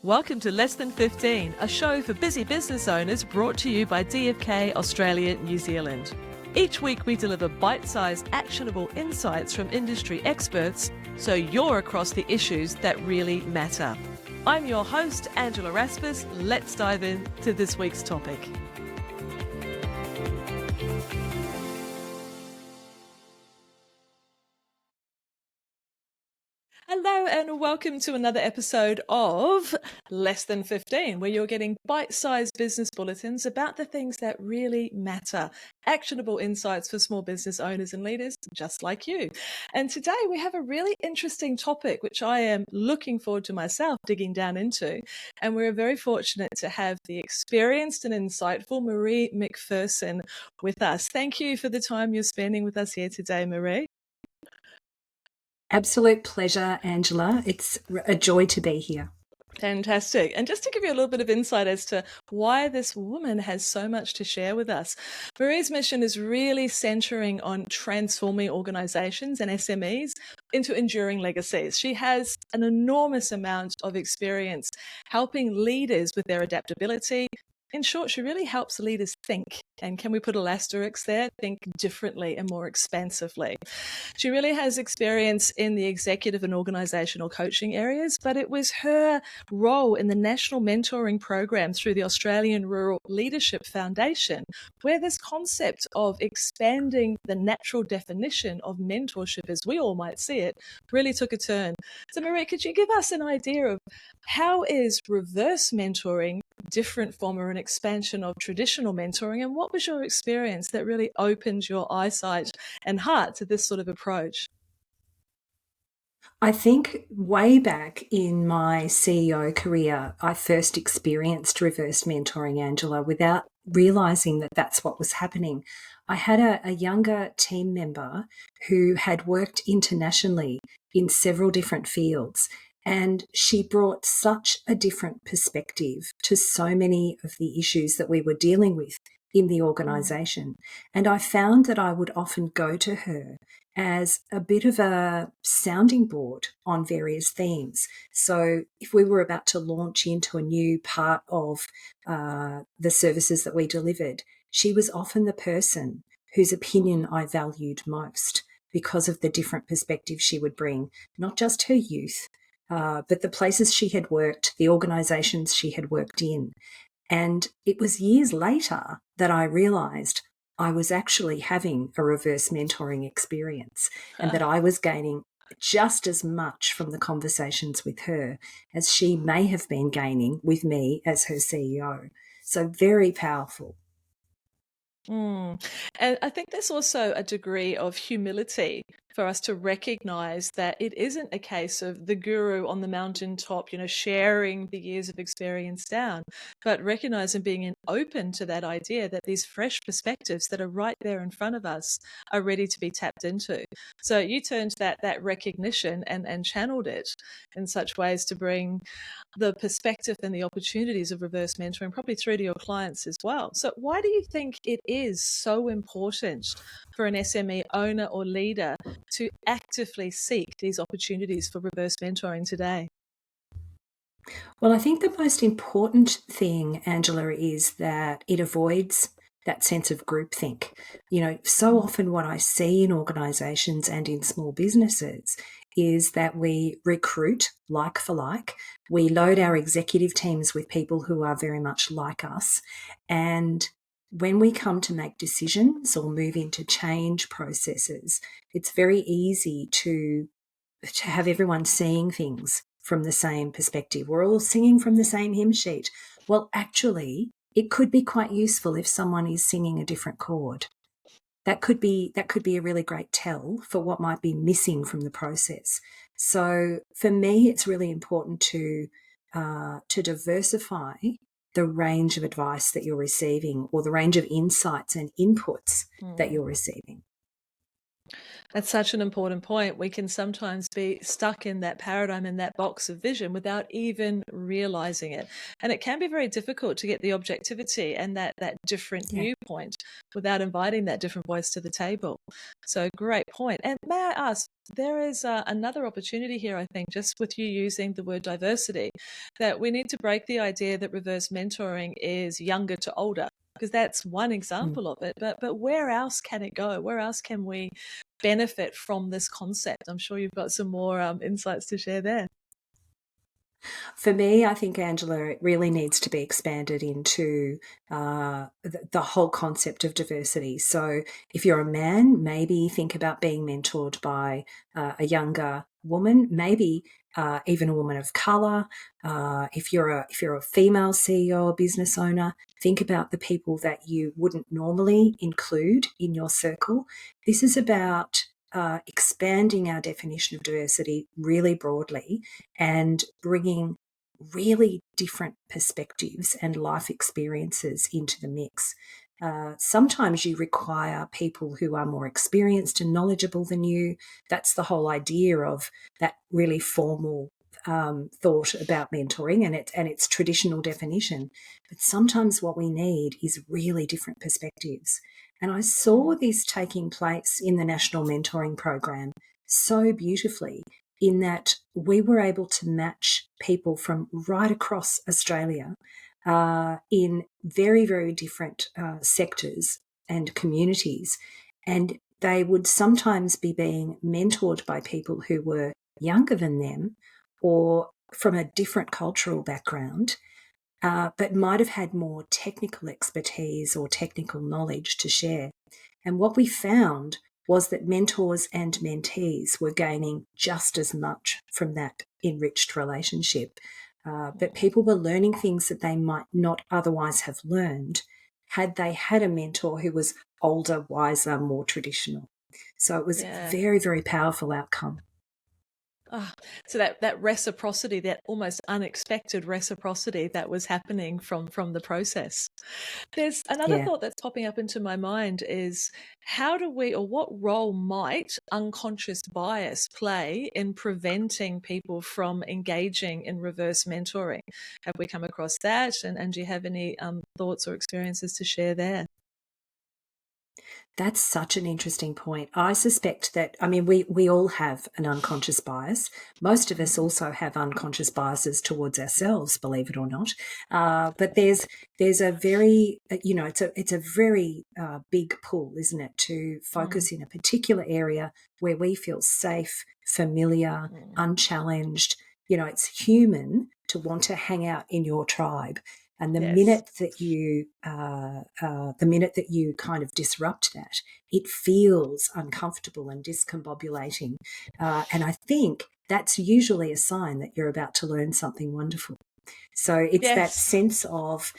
Welcome to Less Than 15, a show for busy business owners brought to you by DFK Australia, New Zealand. Each week we deliver bite-sized, actionable insights from industry experts so you're across the issues that really matter. I'm your host, Angela Rasmus. Let's dive into this week's topic. Hello and welcome to another episode of Less Than 15, where you're getting bite-sized business bulletins about the things that really matter, actionable insights for small business owners and leaders just like you. And today we have a really interesting topic, which I am looking forward to myself digging down into. And we're very fortunate to have the experienced and insightful Maree McPherson with us. Thank you for the time you're spending with us here today, Maree. Absolute pleasure, Angela. It's a joy to be here. Fantastic. And just to give you a little bit of insight as to why this woman has so much to share with us, Maree's mission is really centering on transforming organizations and SMEs into enduring legacies. She has an enormous amount of experience helping leaders with their adaptability. In short, she really helps leaders think. And can we put an asterisk there? Think differently and more expansively. She really has experience in the executive and organizational coaching areas, but it was her role in the national mentoring program through the Australian Rural Leadership Foundation, where this concept of expanding the natural definition of mentorship, as we all might see it, really took a turn. So Maree, could you give us an idea of how is reverse mentoring different from or an expansion of traditional mentoring, and what was your experience that really opened your eyesight and heart to this sort of approach? I think way back in my CEO career, I first experienced reverse mentoring, Angela, without realizing that that's what was happening. I had a younger team member who had worked internationally in several different fields, and she brought such a different perspective to so many of the issues that we were dealing with in the organization. And I found that I would often go to her as a bit of a sounding board on various themes. So if we were about to launch into a new part of the services that we delivered, she was often the person whose opinion I valued most because of the different perspectives she would bring, not just her youth, but the places she had worked, the organisations she had worked in. And it was years later that I realised I was actually having a reverse mentoring experience and that I was gaining just as much from the conversations with her as she may have been gaining with me as her CEO. So very powerful. And I think there's also a degree of humility for us to recognize that it isn't a case of the guru on the mountaintop, sharing the years of experience down, but recognizing being open to that idea that these fresh perspectives that are right there in front of us are ready to be tapped into. So you turned that recognition and channeled it in such ways to bring the perspective and the opportunities of reverse mentoring probably through to your clients as well. So why do you think it is so important for an SME owner or leader to actively seek these opportunities for reverse mentoring today? Well, I think the most important thing, Angela, is that it avoids that sense of groupthink. So often what I see in organisations and in small businesses is that we recruit like for like. We load our executive teams with people who are very much like us. And when we come to make decisions or move into change processes, it's very easy to have everyone seeing things from the same perspective. We're all singing from the same hymn sheet. Well, actually, it could be quite useful if someone is singing a different chord. That could be a really great tell for what might be missing from the process. So for me, it's really important to diversify the range of advice that you're receiving or the range of insights and inputs that you're receiving. That's such an important point. We can sometimes be stuck in that paradigm, in that box of vision without even realizing it. And it can be very difficult to get the objectivity and that different Yeah. viewpoint without inviting that different voice to the table. So, great point. And may I ask, there is another opportunity here, I think, just with you using the word diversity, that we need to break the idea that reverse mentoring is younger to older. Because that's one Mm. example of it, but where else can it go? Where else can we benefit from this concept? I'm sure you've got some more insights to share there. For me, I think, Angela, it really needs to be expanded into the whole concept of diversity. So, if you're a man, maybe think about being mentored by a younger woman, maybe even a woman of color. If you're a female CEO or business owner, think about the people that you wouldn't normally include in your circle. This is about expanding our definition of diversity really broadly and bringing really different perspectives and life experiences into the mix. Sometimes you require people who are more experienced and knowledgeable than you. That's the whole idea of that really formal thought about mentoring and its traditional definition. But sometimes what we need is really different perspectives. And I saw Mm, this taking place in the National Mentoring Program so beautifully in that we were able to match people from right across Australia in very, very different sectors and communities. And they would sometimes be being mentored by people who were younger than them or from a different cultural background, but might have had more technical expertise or technical knowledge to share. And what we found was that mentors and mentees were gaining just as much from that enriched relationship. But mm. people were learning things that they might not otherwise have learned had they had a mentor who was older, wiser, more traditional. So it was a Yeah. very, very powerful outcome. Ah, so that reciprocity, that almost unexpected reciprocity that was happening from the process. There's another Yeah. thought that's popping up into my mind is how do we, or what role might unconscious bias play in preventing people from engaging in reverse mentoring? Have we come across that? And do you have any thoughts or experiences to share there? That's such an interesting point. I suspect that, I mean, we all have an unconscious bias. Most of us Mm, also have unconscious biases towards ourselves, believe it or not. But there's a very, it's a very big pull, isn't it, to mm, focus in a particular area where we feel safe, familiar, mm. unchallenged. It's human to want to hang out in your tribe. And Yes. the minute that you kind of disrupt that, it feels uncomfortable and discombobulating. And I think that's usually a sign that you're about to learn something wonderful. So it's that Yes. sense of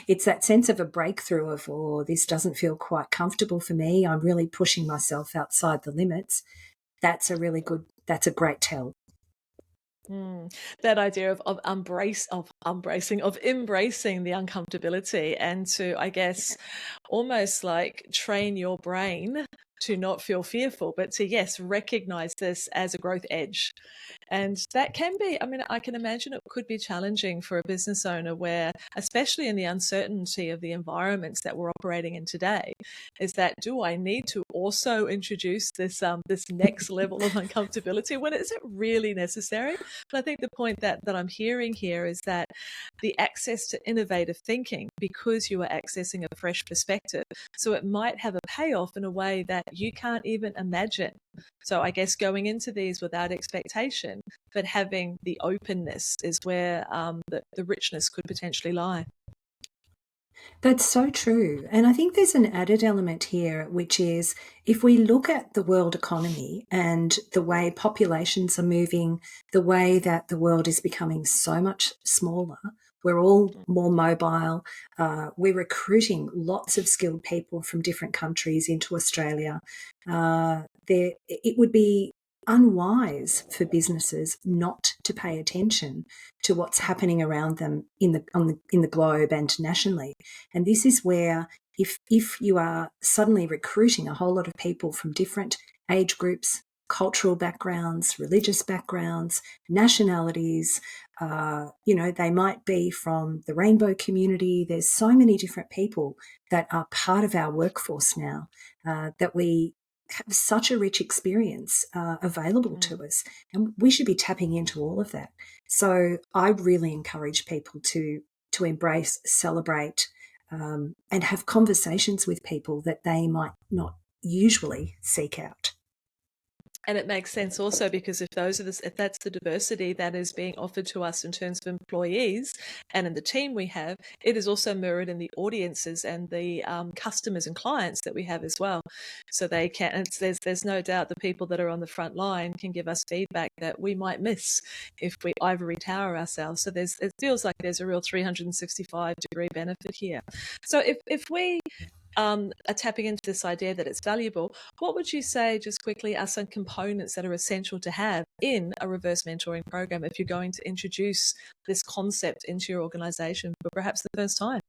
it's that sense of a breakthrough of, oh, this doesn't feel quite comfortable for me. I'm really pushing myself outside the limits. That's a great tell. Mm. That idea of embracing the uncomfortability and to, I guess, almost like train your brain to not feel fearful, but to, yes, recognize this as a growth edge. And that can be, I mean, I can imagine it could be challenging for a business owner where, especially in the uncertainty of the environments that we're operating in today, is that do I need to also introduce this next level of uncomfortability when is it really necessary? But I think the point that I'm hearing here is that the access to innovative thinking, because you are accessing a fresh perspective, so it might have a payoff in a way that you can't even imagine. So I guess going into these without expectation, but having the openness is where the richness could potentially lie. That's so true. And I think there's an added element here, which is if we look at the world economy and the way populations are moving, the way that the world is becoming so much smaller, we're all more mobile. We're recruiting lots of skilled people from different countries into Australia. It would be unwise for businesses not to pay attention to what's happening around them in the globe and nationally. And this is where if you are suddenly recruiting a whole lot of people from different age groups, cultural backgrounds, religious backgrounds, nationalities. They might be from the rainbow community. There's so many different people that are part of our workforce now that we have such a rich experience available to us, and we should be tapping into all of that. So I really encourage people to embrace, celebrate, and have conversations with people that they might not usually seek out. And it makes sense also because if that's the diversity that is being offered to us in terms of employees and in the team we have, it is also mirrored in the audiences and the customers and clients that we have as well. So they can. There's no doubt the people that are on the front line can give us feedback that we might miss if we ivory tower ourselves. So it feels like there's a real 365-degree benefit here. So if we are tapping into this idea that it's valuable, what would you say, just quickly, are some components that are essential to have in a reverse mentoring program if you're going to introduce this concept into your organization for perhaps the first time?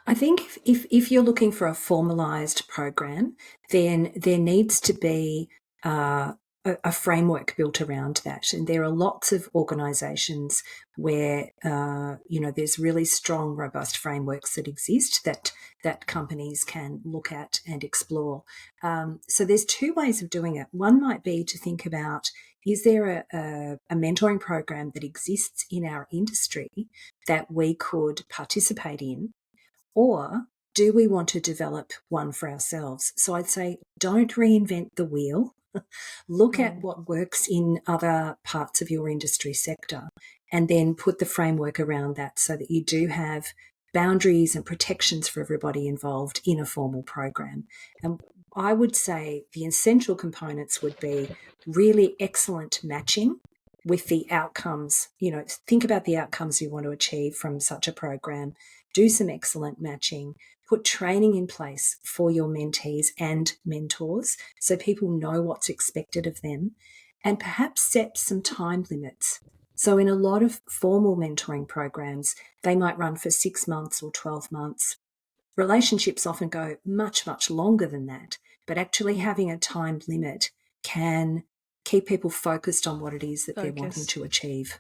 I think if you're looking for a formalized program, then there needs to be a framework built around that. And there are lots of organisations where there's really strong, robust frameworks that exist that companies can look at and explore. So there's two ways of doing it. One might be to think about, is there a mentoring program that exists in our industry that we could participate in? Or do we want to develop one for ourselves? So I'd say don't reinvent the wheel. Look at what works in other parts of your industry sector and then put the framework around that so that you do have boundaries and protections for everybody involved in a formal program. And I would say the essential components would be really excellent matching with the outcomes. Think about the outcomes you want to achieve from such a program. Do some excellent matching, put training in place for your mentees and mentors so people know what's expected of them, and perhaps set some time limits. So in a lot of formal mentoring programs, they might run for 6 months or 12 months. Relationships often go much, much longer than that, but actually having a time limit can keep people focused on what it is that they're wanting to achieve.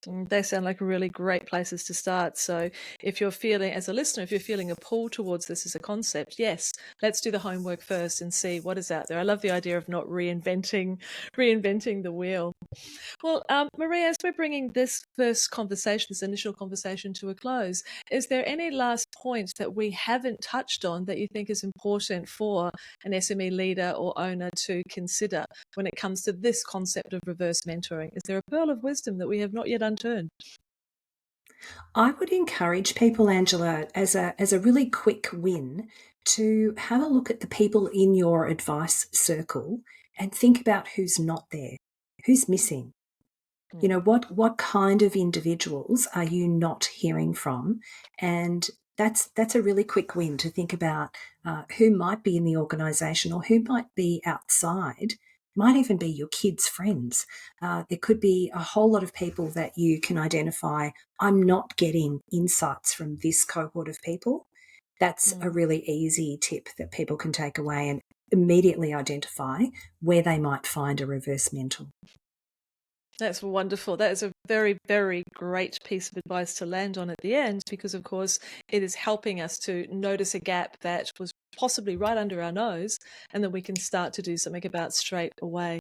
They sound like really great places to start. So if you're feeling, as a listener, if you're feeling a pull towards this as a concept, yes, let's do the homework first and see what is out there. I love the idea of not reinventing the wheel. Well, Maree, as we're bringing this first conversation, this initial conversation to a close, is there any last points that we haven't touched on that you think is important for an SME leader or owner to consider when it comes to this concept of reverse mentoring? Is there a pearl of wisdom that we have not yet unturned? I would encourage people, Angela, as a really quick win, to have a look at the people in your advice circle and think about who's not there, who's missing. What kind of individuals are you not hearing from? And that's a really quick win to think about who might be in the organisation or who might be outside. Might even be your kids' friends. There could be a whole lot of people that you can identify. I'm not getting insights from this cohort of people. That's a really easy tip that people can take away and immediately identify where they might find a reverse mentor. That's wonderful. That is a very, very great piece of advice to land on at the end, because, of course, it is helping us to notice a gap that was possibly right under our nose, and then we can start to do something about straight away.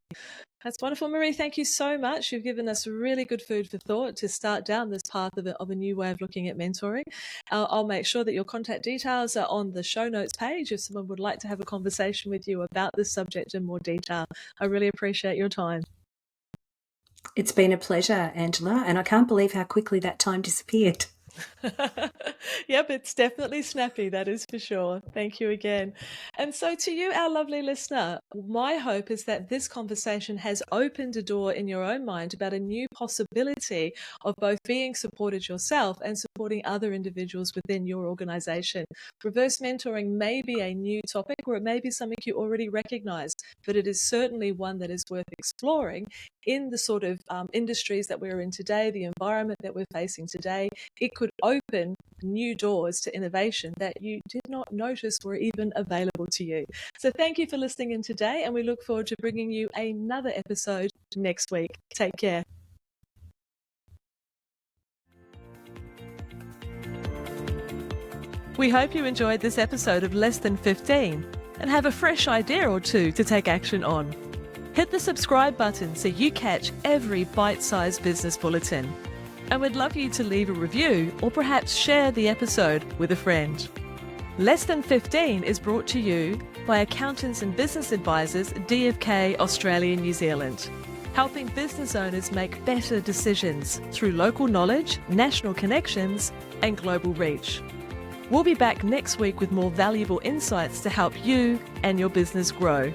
That's wonderful, Maree. Thank you so much. You've given us really good food for thought to start down this path of a new way of looking at mentoring. I'll make sure that your contact details are on the show notes page if someone would like to have a conversation with you about this subject in more detail. I really appreciate your time. It's been a pleasure, Angela, and I can't believe how quickly that time disappeared. Yep, it's definitely snappy, that is for sure. Thank you again. And so to you, our lovely listener, my hope is that this conversation has opened a door in your own mind about a new possibility of both being supported yourself and supporting other individuals within your organization. Reverse mentoring may be a new topic, or it may be something you already recognize, but it is certainly one that is worth exploring in the sort of industries that we're in today, the environment that we're facing today. It could could open new doors to innovation that you did not notice were even available to you. So thank you for listening in today, and we look forward to bringing you another episode next week. Take care. We hope you enjoyed this episode of Less Than 15 and have a fresh idea or two to take action on. Hit the subscribe button so you catch every bite-sized business bulletin. And we'd love you to leave a review or perhaps share the episode with a friend. Less Than 15 is brought to you by Accountants and Business Advisors DFK Australia New Zealand, helping business owners make better decisions through local knowledge, national connections, and global reach. We'll be back next week with more valuable insights to help you and your business grow.